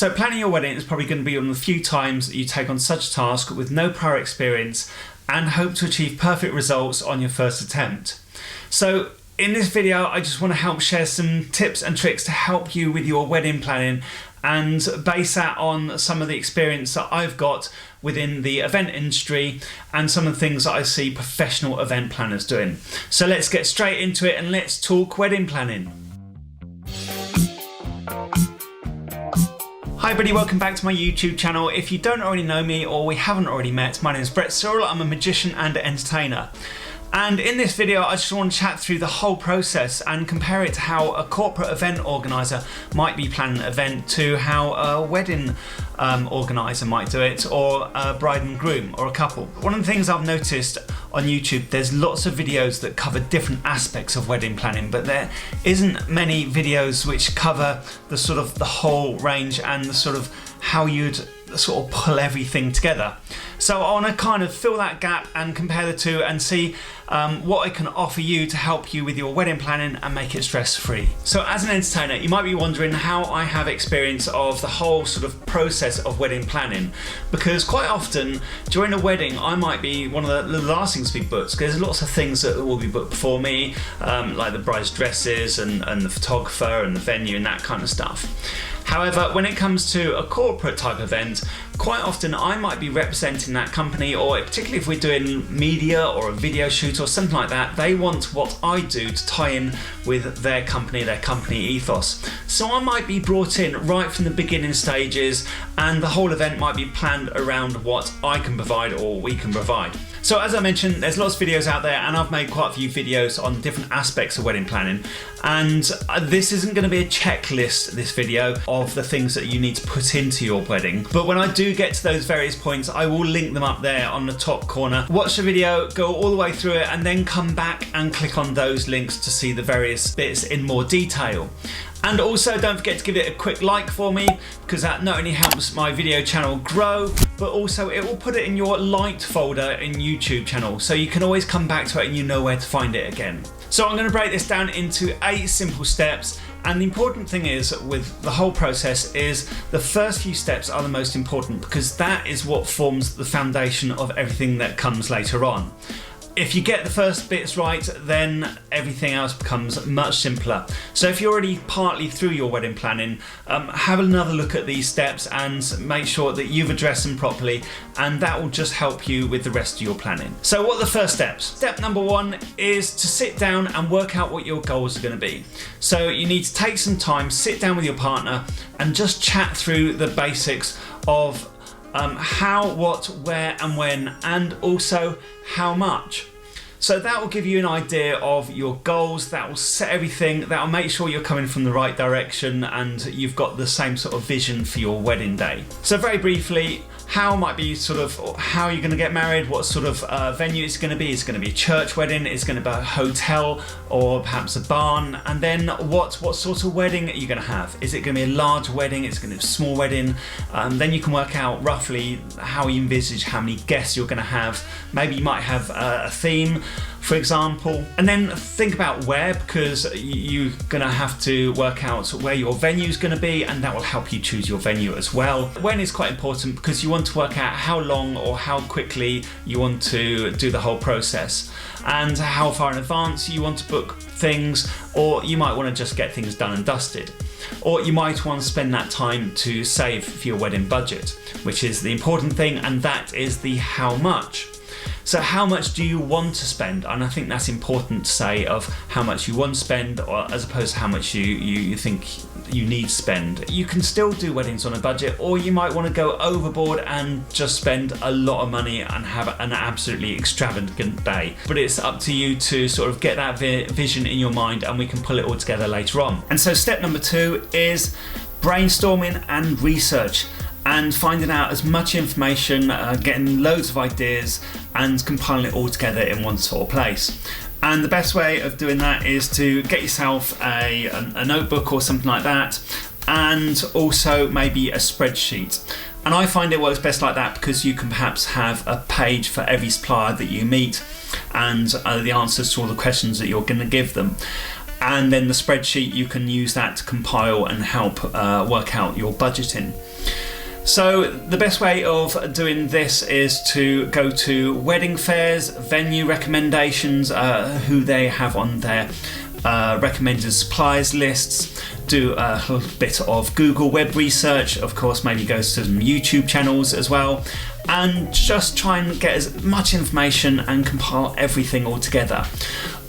So planning your wedding is probably going to be one of the few times that you take on such a task with no prior experience and hope to achieve perfect results on your first attempt. So in this video, I just want to help share some tips and tricks to help you with your wedding planning and base that on some of the experience that I've got within the event industry and some of the things that I see professional event planners doing. So let's get straight into it and let's talk wedding planning. Hi everybody, welcome back to my YouTube channel. If you don't already know me or we haven't already met, my name is Brett Searle. I'm a magician and entertainer. And in this video, I just want to chat through the whole process and compare it to how a corporate event organizer might be planning an event to how a wedding organizer might do it, or a bride and groom, or a couple. One of the things I've noticed on YouTube, there's lots of videos that cover different aspects of wedding planning, but there isn't many videos which cover the sort of the whole range and the sort of how you'd sort of pull everything together. So I want to kind of fill that gap and compare the two and see what I can offer you to help you with your wedding planning and make it stress-free. So as an entertainer, you might be wondering how I have experience of the whole sort of process of wedding planning, because quite often during a wedding I might be one of the last things to be booked, because there's lots of things that will be booked before me, like the bride's dresses and the photographer and the venue and that kind of stuff. However, when it comes to a corporate type event, quite often I might be representing that company, or particularly if we're doing media or a video shoot or something like that, they want what I do to tie in with their company ethos. So I might be brought in right from the beginning stages, and the whole event might be planned around what I can provide or we can provide. So as I mentioned, there's lots of videos out there, and I've made quite a few videos on different aspects of wedding planning, and this isn't going to be a checklist, this video, of the things that you need to put into your wedding. But when I do get to those various points, I will link them up there on the top corner. Watch the video, go all the way through it, and then come back and click on those links to see the various bits in more detail. And also don't forget to give it a quick like for me, because that not only helps my video channel grow, but also it will put it in your liked folder in YouTube channel, so you can always come back to it and you know where to find it again. So I'm going to break this down into 8 simple steps, and the important thing is with the whole process is the first few steps are the most important, because that is what forms the foundation of everything that comes later on. If you get the first bits right, then everything else becomes much simpler. So if you're already partly through your wedding planning, have another look at these steps and make sure that you've addressed them properly, and that will just help you with the rest of your planning. So what are the first steps? Step number 1 is to sit down and work out what your goals are going to be. So you need to take some time, sit down with your partner and just chat through the basics of how, what, where and when, and also how much. So that will give you an idea of your goals, that will set everything, that will make sure you're coming from the right direction and you've got the same sort of vision for your wedding day. So very briefly, how might be sort of how you're going to get married, what sort of venue it's going to be. Is it going to be a church wedding? Is it going to be a hotel or perhaps a barn? And then what sort of wedding are you going to have? Is it going to be a large wedding? Is it going to be a small wedding? Then you can work out roughly how you envisage how many guests you're going to have. Maybe you might have a theme, for example, and then think about where, because you're going to have to work out where your venue is going to be, and that will help you choose your venue as well. When is quite important, because you want to work out how long or how quickly you want to do the whole process, and how far in advance you want to book things, or you might want to just get things done and dusted. Or you might want to spend that time to save for your wedding budget, which is the important thing, and that is the how much. So how much do you want to spend? And I think that's important to say, of how much you want to spend, or as opposed to how much you think you need to spend. You can still do weddings on a budget, or you might want to go overboard and just spend a lot of money and have an absolutely extravagant day. But it's up to you to sort of get that vision in your mind, and we can pull it all together later on. And so step number 2 is brainstorming and research, and finding out as much information, getting loads of ideas and compiling it all together in one sort of place. And the best way of doing that is to get yourself a notebook or something like that, and also maybe a spreadsheet. And I find it works best like that, because you can perhaps have a page for every supplier that you meet and the answers to all the questions that you're going to give them. and then the spreadsheet, you can use that to compile and help work out your budgeting. So the best way of doing this is to go to wedding fairs, venue recommendations, who they have on their recommended suppliers lists, do a little bit of Google web research, of course maybe go to some YouTube channels as well, and just try and get as much information and compile everything all together.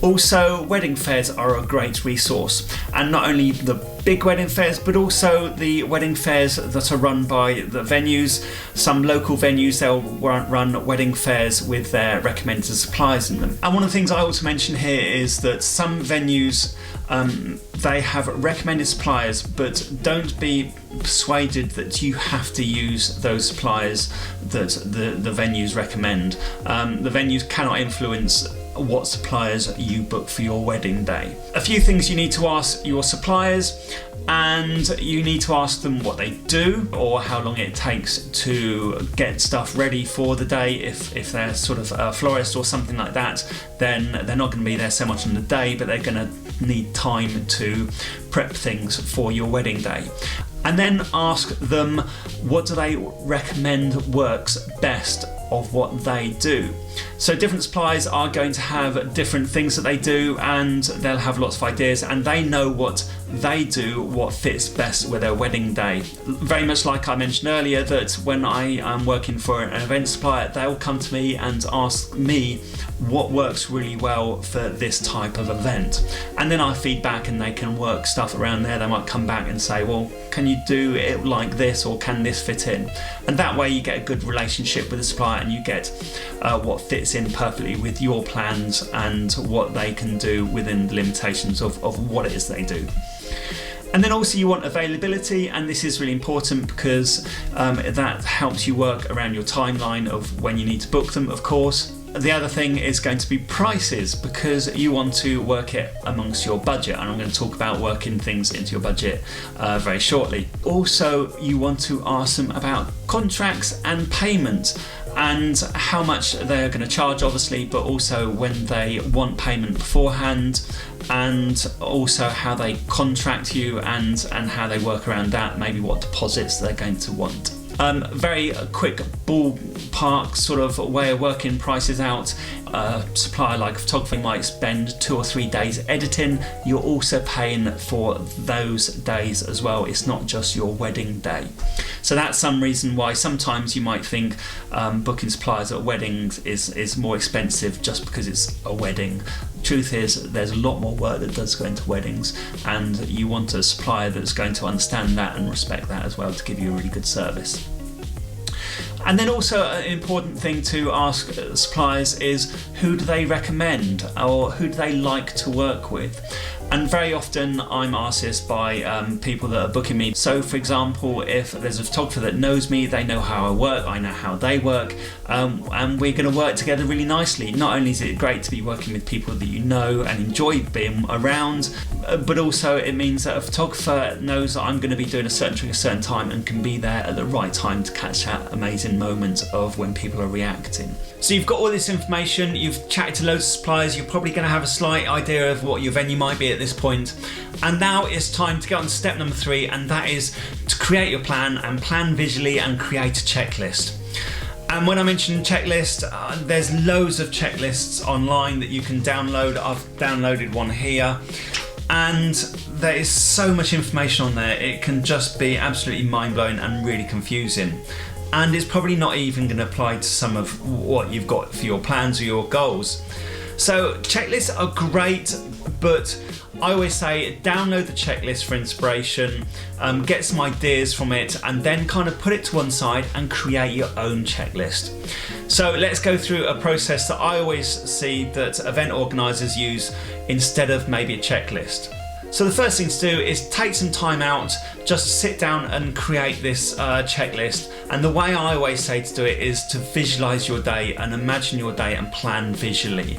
Also, wedding fairs are a great resource, and not only the big wedding fairs but also the wedding fairs that are run by the venues. Some local venues, they'll run wedding fairs with their recommended suppliers in them. And one of the things I also mention here is that some venues, they have recommended suppliers, but don't be persuaded that you have to use those suppliers that the venues recommend. The venues cannot influence what suppliers you book for your wedding day. A few things you need to ask your suppliers, and you need to ask them what they do or how long it takes to get stuff ready for the day. If they're sort of a florist or something like that, then they're not going to be there so much on the day, but they're going to need time to prep things for your wedding day. And then ask them, what do they recommend works best of what they do? So different suppliers are going to have different things that they do, and they'll have lots of ideas, and they know what they do, what fits best with their wedding day. Very much like I mentioned earlier, that when I am working for an event supplier, they'll come to me and ask me what works really well for this type of event, and then I feed back and they can work stuff around there. They might come back and say, well, can you do it like this, or can this fit in? And that way you get a good relationship with the supplier, and you get what fits in perfectly with your plans and what they can do within the limitations of what it is they do. And then also you want availability, and this is really important because that helps you work around your timeline of when you need to book them, of course. The other thing is going to be prices, because you want to work it amongst your budget, and I'm going to talk about working things into your budget very shortly. Also, you want to ask them about contracts and payment, and how much they're going to charge, obviously, but also when they want payment beforehand, and also how they contract you and how they work around that, maybe what deposits they're going to want. Very quick ballpark sort of way of working prices out. A supplier like a photographer might spend 2 or 3 days editing. You're also paying for those days as well. It's not just your wedding day. So that's some reason why sometimes you might think booking suppliers at weddings is more expensive just because it's a wedding. Truth is, there's a lot more work that does go into weddings, and you want a supplier that's going to understand that and respect that as well to give you a really good service. And then also an important thing to ask suppliers is, who do they recommend, or who do they like to work with? And very often I'm asked this by people that are booking me. So for example, if there's a photographer that knows me, they know how I work, I know how they work, and we're going to work together really nicely. Not only is it great to be working with people that you know and enjoy being around, but also it means that a photographer knows that I'm going to be doing a certain trick at a certain time and can be there at the right time to catch that amazing moment of when people are reacting. So you've got all this information, you've chatted to loads of suppliers, you're probably going to have a slight idea of what your venue might be at this point. And now it's time to get on to step number 3, and that is to create your plan and plan visually and create a checklist. And when I mention checklist, there's loads of checklists online that you can download. I've downloaded one here, and there is so much information on there, it can just be absolutely mind-blowing and really confusing. And it's probably not even going to apply to some of what you've got for your plans or your goals. So checklists are great, but I always say download the checklist for inspiration, get some ideas from it, and then kind of put it to one side and create your own checklist. So let's go through a process that I always see that event organisers use instead of maybe a checklist. So the first thing to do is take some time out, just sit down and create this checklist. And the way I always say to do it is to visualise your day and imagine your day and plan visually.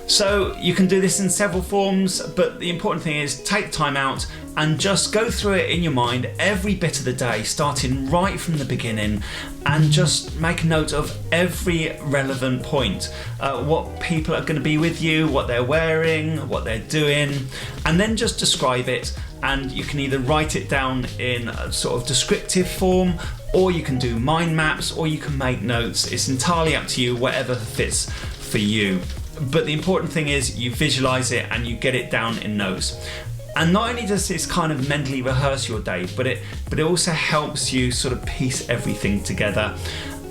So you can do this in several forms, but the important thing is take time out and just go through it in your mind every bit of the day, starting right from the beginning, and just make a note of every relevant point, what people are going to be with you, what they're wearing, what they're doing, and then just describe it. And you can either write it down in a sort of descriptive form, or you can do mind maps, or you can make notes. It's entirely up to you, whatever fits for you. But the important thing is you visualize it and you get it down in notes. And not only does this kind of mentally rehearse your day, but it also helps you sort of piece everything together.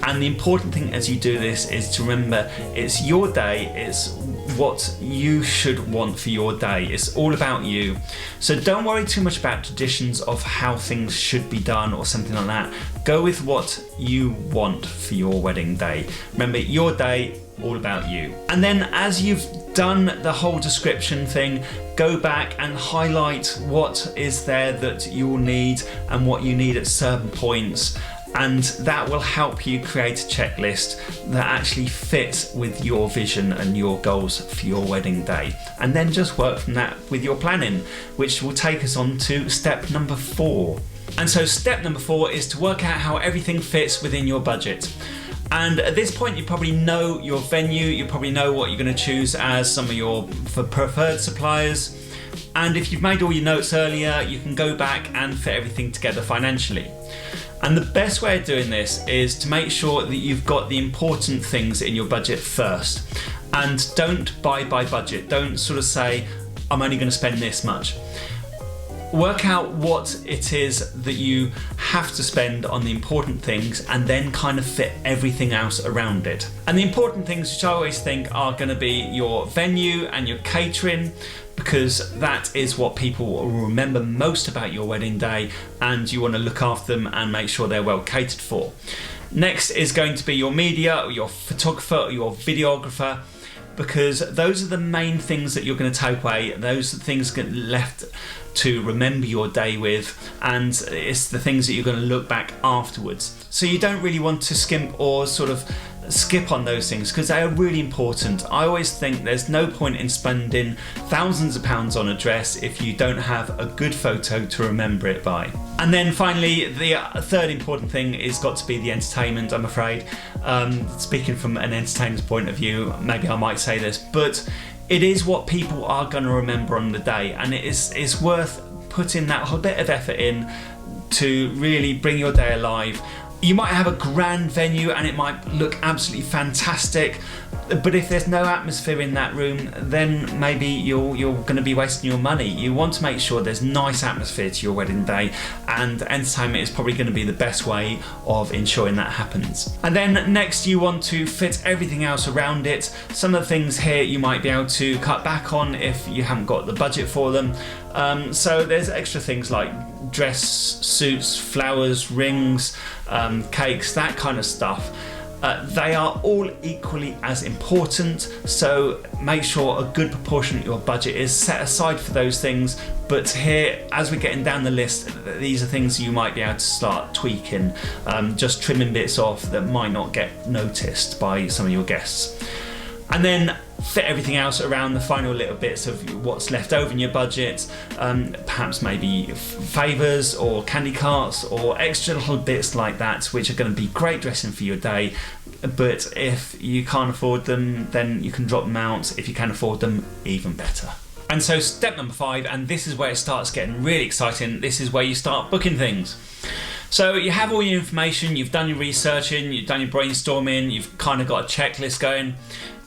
And the important thing as you do this is to remember it's your day, it's what you should want for your day. It's all about you. So don't worry too much about traditions of how things should be done or something like that. Go with what you want for your wedding day. Remember, your day, all about you. And then as you've done the whole description thing, go back and highlight what is there that you'll need and what you need at certain points. And that will help you create a checklist that actually fits with your vision and your goals for your wedding day. And then just work from that with your planning, which will take us on to step number 4. And so step number 4 is to work out how everything fits within your budget. And at this point, you probably know your venue, you probably know what you're going to choose as some of your preferred suppliers. And if you've made all your notes earlier, you can go back and fit everything together financially. And the best way of doing this is to make sure that you've got the important things in your budget first. And don't buy by budget. Don't sort of say, I'm only going to spend this much. Work out what it is that you have to spend on the important things and then kind of fit everything else around it. And the important things, which I always think are going to be your venue and your catering, because that is what people will remember most about your wedding day, and you want to look after them and make sure they're well catered for. Next is going to be your media, or your photographer, or your videographer, because those are the main things that you're going to take away. Those are the things that left to remember your day with, and it's the things that you're going to look back afterwards. So you don't really want to skimp or sort of skip on those things because they are really important. I always think there's no point in spending thousands of pounds on a dress if you don't have a good photo to remember it by. And then finally, the third important thing is got to be the entertainment, I'm afraid. Speaking from an entertainer's point of view, maybe I might say this, but it is what people are going to remember on the day, and it's worth putting that whole bit of effort in to really bring your day alive. You might have a grand venue and it might look absolutely fantastic, but if there's no atmosphere in that room, then maybe you're going to be wasting your money. You want to make sure there's nice atmosphere to your wedding day, and entertainment is probably going to be the best way of ensuring that happens. And then next, you want to fit everything else around it. Some of the things here you might be able to cut back on if you haven't got the budget for them. So there's extra things like dress, suits, flowers, rings, cakes, that kind of stuff. They are all equally as important, so make sure a good proportion of your budget is set aside for those things. But here, as we're getting down the list, these are things you might be able to start tweaking, just trimming bits off that might not get noticed by some of your guests. And then fit everything else around the final little bits of what's left over in your budget, perhaps maybe favours or candy carts or extra little bits like that, which are going to be great dressing for your day. But if you can't afford them, then you can drop them out. If you can afford them, even better. And so step number 5, and this is where it starts getting really exciting, this is where you start booking things. So you have all your information, you've done your researching, you've done your brainstorming, you've kind of got a checklist going,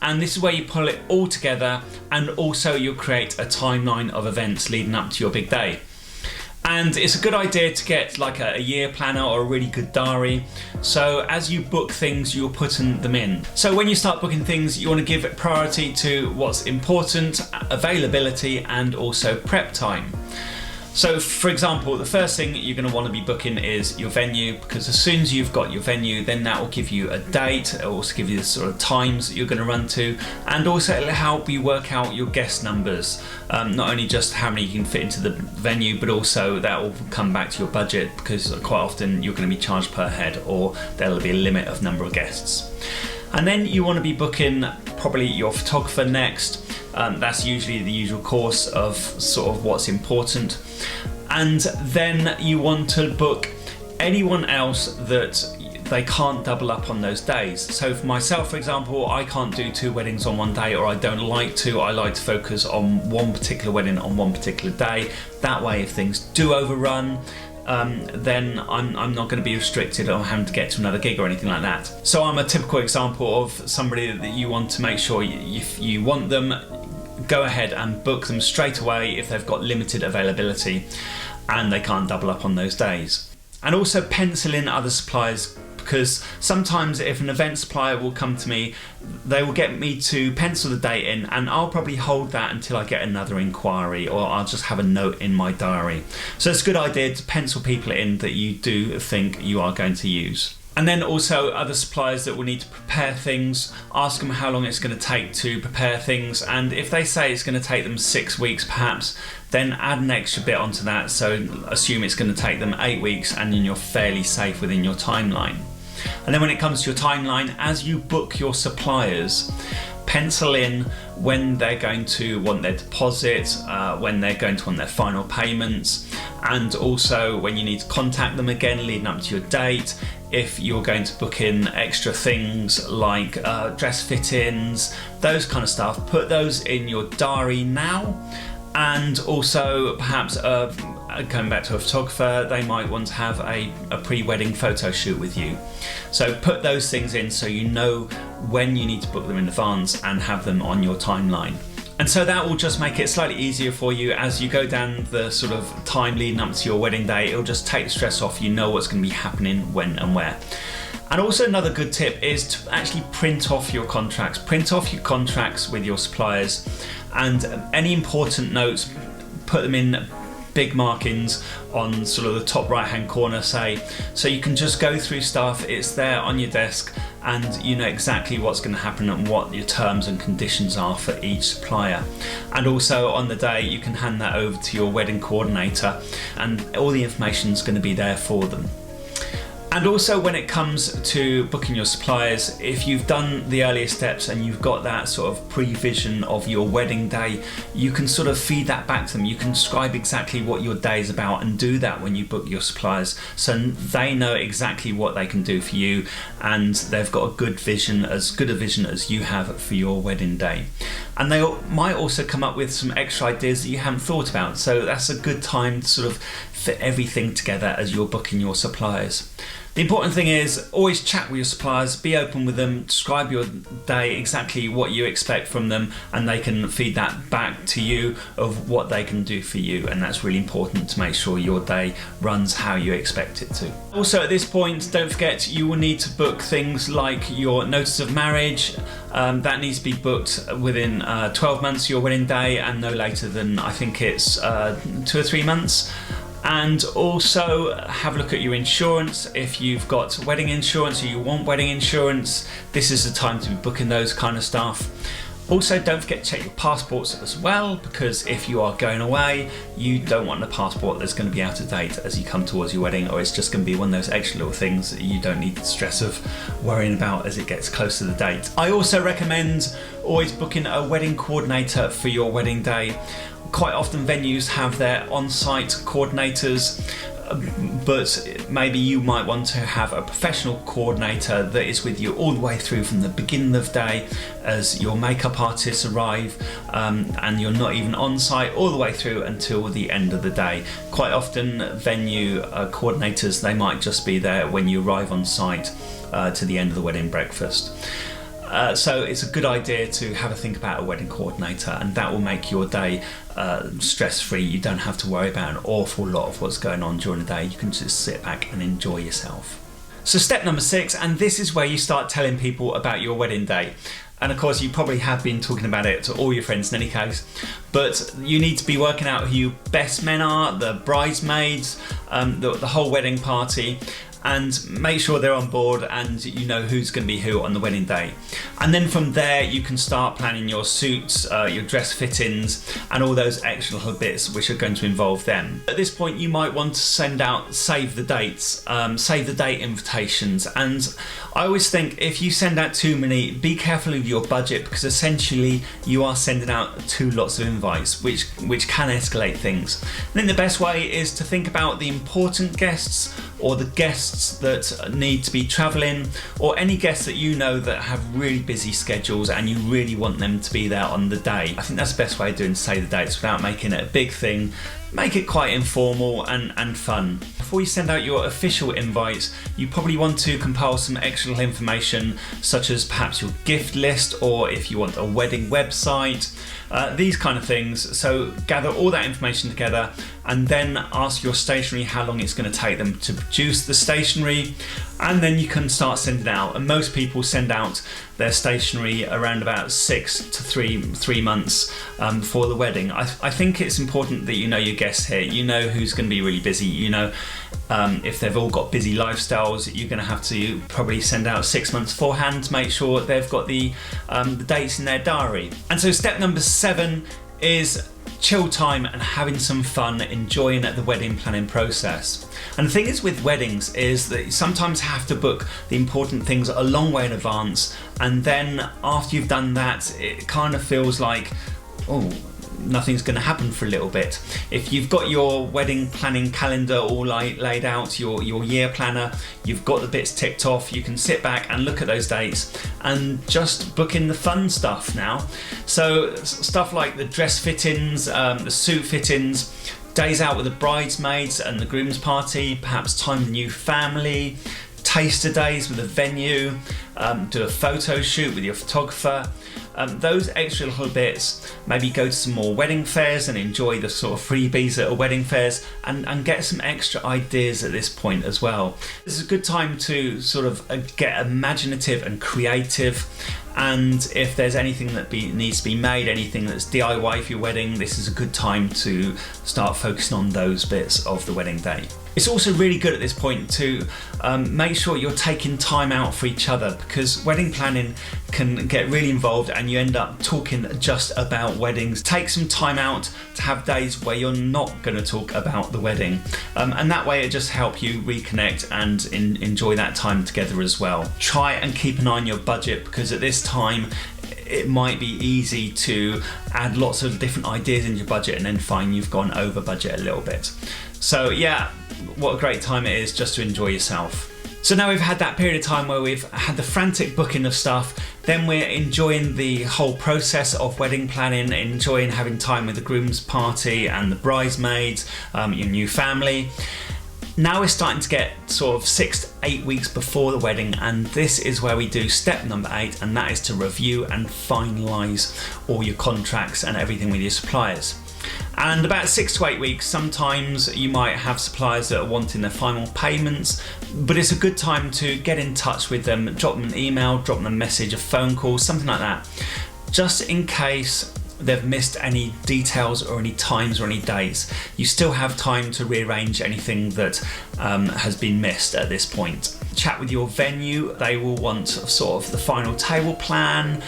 and this is where you pull it all together, and also you'll create a timeline of events leading up to your big day. And it's a good idea to get like a year planner or a really good diary. So as you book things, you're putting them in. So when you start booking things, you want to give priority to what's important, availability, and also prep time. So for example, the first thing you're going to want to be booking is your venue, because as soon as you've got your venue, then that will give you a date, it will also give you the sort of times that you're going to run to, and also it'll help you work out your guest numbers. Not only just how many you can fit into the venue, but also that will come back to your budget, because quite often you're going to be charged per head, or there'll be a limit of number of guests. And then you want to be booking probably your photographer next. That's usually the usual course of sort of what's important. And then you want to book anyone else that they can't double up on those days. So for myself, for example, I can't do 2 weddings on one day, or I don't like to. I like to focus on one particular wedding on one particular day. That way, if things do overrun, then I'm not going to be restricted or having to get to another gig or anything like that. So I'm a typical example of somebody that you want to make sure if you want them, go ahead and book them straight away if they've got limited availability and they can't double up on those days. And also pencil in other suppliers, because sometimes if an event supplier will come to me, they will get me to pencil the date in, and I'll probably hold that until I get another inquiry, or I'll just have a note in my diary. So it's a good idea to pencil people in that you do think you are going to use. And then also other suppliers that will need to prepare things, ask them how long it's going to take to prepare things, and if they say it's going to take them 6 weeks perhaps, then add an extra bit onto that. So assume it's going to take them 8 weeks, and then you're fairly safe within your timeline. And then when it comes to your timeline, as you book your suppliers, pencil in when they're going to want their deposit, when they're going to want their final payments, and also when you need to contact them again leading up to your date. If you're going to book in extra things like dress fit-ins, those kind of stuff, put those in your diary now. And also perhaps going back to a photographer, they might want to have a pre-wedding photo shoot with you. So put those things in so you know when you need to book them in advance and have them on your timeline. And so that will just make it slightly easier for you as you go down the sort of time leading up to your wedding day. It'll just take the stress off. You know what's going to be happening when and where. And also another good tip is to actually print off your contracts. Print off your contracts with your suppliers, and any important notes, put them in big markings on sort of the top right hand corner, say, so you can just go through stuff. It's there on your desk and you know exactly what's going to happen and what your terms and conditions are for each supplier. And also on the day you can hand that over to your wedding coordinator and all the information is going to be there for them. And also when it comes to booking your suppliers, if you've done the earlier steps and you've got that sort of pre-vision of your wedding day, you can sort of feed that back to them. You can describe exactly what your day is about and do that when you book your suppliers, so they know exactly what they can do for you and they've got a good vision, as good a vision as you have for your wedding day. And they might also come up with some extra ideas that you haven't thought about, so that's a good time to sort of fit everything together as you're booking your suppliers. The important thing is always chat with your suppliers, be open with them, describe your day, exactly what you expect from them, and they can feed that back to you of what they can do for you, and that's really important to make sure your day runs how you expect it to. Also at this point, don't forget you will need to book things like your notice of marriage. That needs to be booked within 12 months of your wedding day and no later than, I think it's 2 or 3 months. And also have a look at your insurance. If you've got wedding insurance or you want wedding insurance, this is the time to be booking those kind of stuff. Also, don't forget to check your passports as well, because if you are going away, you don't want a passport that's going to be out of date as you come towards your wedding, or it's just going to be one of those extra little things that you don't need the stress of worrying about as it gets close to the date. I also recommend always booking a wedding coordinator for your wedding day. Quite often venues have their on-site coordinators, but maybe you might want to have a professional coordinator that is with you all the way through from the beginning of the day as your makeup artists arrive, and you're not even on site all the way through until the end of the day. Quite often venue coordinators, they might just be there when you arrive on site to the end of the wedding breakfast. So it's a good idea to have a think about a wedding coordinator, and that will make your day stress-free. You don't have to worry about an awful lot of what's going on during the day. You can just sit back and enjoy yourself. So step number 6, and this is where you start telling people about your wedding day. And of course you probably have been talking about it to all your friends in any case, but you need to be working out who your best men are, the bridesmaids, the whole wedding party, and make sure they're on board and you know who's going to be who on the wedding day. And then from there you can start planning your suits, your dress fittings, and all those extra little bits which are going to involve them. At this point you might want to send out save the dates, save the date invitations, and I always think if you send out too many, be careful of your budget, because essentially you are sending out too lots of invites which can escalate things. I think the best way is to think about the important guests, or the guests that need to be travelling, or any guests that you know that have really busy schedules and you really want them to be there on the day. I think that's the best way of doing save the dates without making it a big thing. Make it quite informal and fun. Before you send out your official invites, you probably want to compile some extra information, such as perhaps your gift list, or if you want a wedding website, these kind of things. So gather all that information together and then ask your stationery how long it's going to take them to produce the stationery, and then you can start sending out. And most people send out their stationery around about 6 to 3 months before the wedding. I think it's important that you know your guests here. You know who's going to be really busy. You know if they've all got busy lifestyles, you're going to have to probably send out 6 months beforehand to make sure they've got the dates in their diary. And so step number 7 is chill time and having some fun, enjoying the wedding planning process. And the thing is with weddings is that you sometimes have to book the important things a long way in advance, and then after you've done that it kind of feels like, oh, nothing's going to happen for a little bit. If you've got your wedding planning calendar all laid out, your year planner, you've got the bits ticked off, you can sit back and look at those dates and just book in the fun stuff now. So stuff like the dress fittings, the suit fittings, days out with the bridesmaids and the groom's party, perhaps time with the new family, taster days with a venue, do a photo shoot with your photographer. Those extra little bits, maybe go to some more wedding fairs and enjoy the sort of freebies at wedding fairs, and get some extra ideas at this point as well. This is a good time to sort of get imaginative and creative, and if there's anything that needs to be made, anything that's DIY for your wedding, this is a good time to start focusing on those bits of the wedding day. It's also really good at this point to make sure you're taking time out for each other, because wedding planning can get really involved and you end up talking just about weddings. Take some time out to have days where you're not going to talk about the wedding, and that way it just helps you reconnect and enjoy that time together as well. Try and keep an eye on your budget, because at this time it might be easy to add lots of different ideas into your budget and then find you've gone over budget a little bit. So yeah, what a great time it is just to enjoy yourself. So now we've had that period of time where we've had the frantic booking of stuff, then we're enjoying the whole process of wedding planning, enjoying having time with the groom's party and the bridesmaids, your new family. Now we're starting to get sort of 6 to 8 weeks before the wedding, and this is where we do step number 8, and that is to review and finalise all your contracts and everything with your suppliers. And about 6 to 8 weeks, sometimes you might have suppliers that are wanting their final payments, but it's a good time to get in touch with them, drop them an email, drop them a message, a phone call, something like that, just in case they've missed any details or any times or any dates. You still have time to rearrange anything that has been missed at this point. Chat with your venue. They will want sort of the final table plan,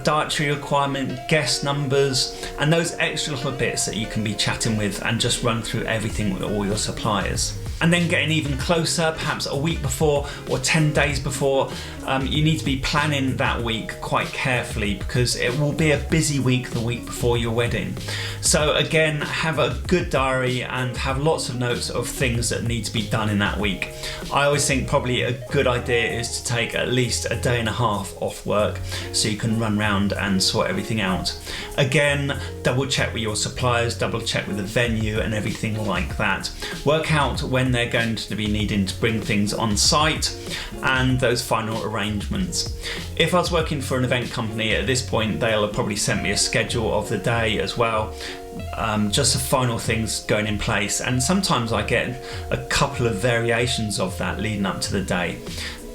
dietary requirement, guest numbers, and those extra little bits that you can be chatting with and just run through everything with all your suppliers. And then getting even closer, perhaps a week before or 10 days before, you need to be planning that week quite carefully, because it will be a busy week the week before your wedding. So again, have a good diary and have lots of notes of things that need to be done in that week. I always think probably a good idea is to take at least a day and a half off work so you can run around and sort everything out. Again, double check with your suppliers, double check with the venue and everything like that. Work out when they're going to be needing to bring things on site and those final arrangements. If I was working for an event company at this point, they'll have probably sent me a schedule of the day as well, just the final things going in place, and sometimes I get a couple of variations of that leading up to the day.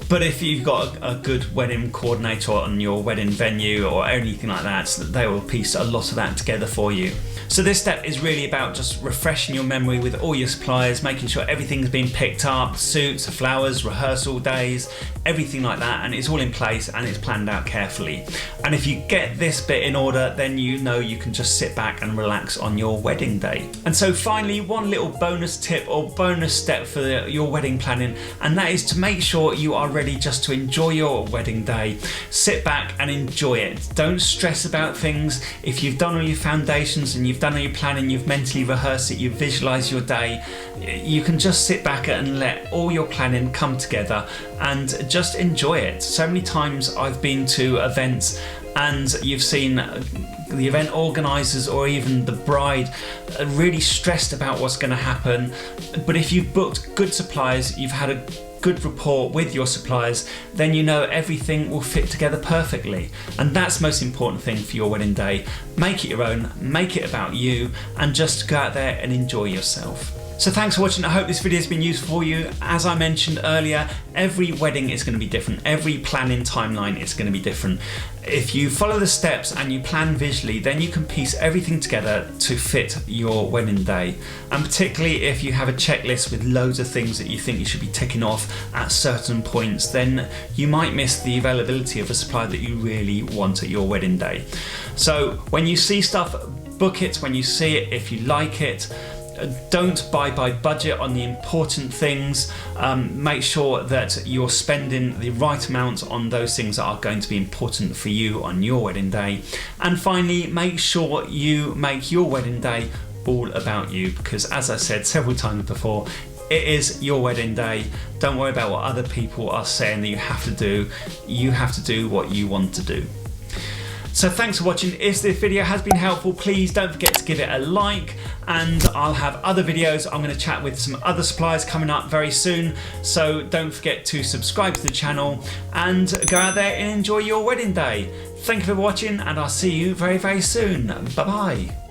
But if you've got a good wedding coordinator on your wedding venue or anything like that, they will piece a lot of that together for you. So this step is really about just refreshing your memory with all your suppliers, making sure everything's been picked up, suits, flowers, rehearsal days, everything like that, and it's all in place and it's planned out carefully. And if you get this bit in order, then you know you can just sit back and relax on your wedding day. And so finally, one little bonus tip or bonus step for your wedding planning, and that is to make sure you are ready just to enjoy your wedding day. Sit back and enjoy it. Don't stress about things. If you've done all your foundations and you've done all your planning, you've mentally rehearsed it, you've visualized your day, you can just sit back and let all your planning come together and just enjoy it. So many times I've been to events and you've seen the event organisers or even the bride are really stressed about what's going to happen. But if you've booked good suppliers, you've had a good rapport with your suppliers, then you know everything will fit together perfectly. And that's the most important thing for your wedding day. Make it your own, make it about you, and just go out there and enjoy yourself. So thanks for watching. I hope this video has been useful for you. As I mentioned earlier, every wedding is going to be different. Every planning timeline is going to be different. If you follow the steps and you plan visually, then you can piece everything together to fit your wedding day. And particularly if you have a checklist with loads of things that you think you should be ticking off at certain points, then you might miss the availability of a supplier that you really want at your wedding day. So when you see stuff, book it when you see it, if you like it. Don't buy by budget on the important things. Make sure that you're spending the right amount on those things that are going to be important for you on your wedding day. And finally, make sure you make your wedding day all about you, because as I said several times before, it is your wedding day. Don't worry about what other people are saying that you have to do. You have to do what you want to do. So thanks for watching. If this video has been helpful, please don't forget to give it a like, and I'll have other videos. I'm going to chat with some other suppliers coming up very soon, so don't forget to subscribe to the channel and go out there and enjoy your wedding day. Thank you for watching, and I'll see you very, very soon. Bye bye.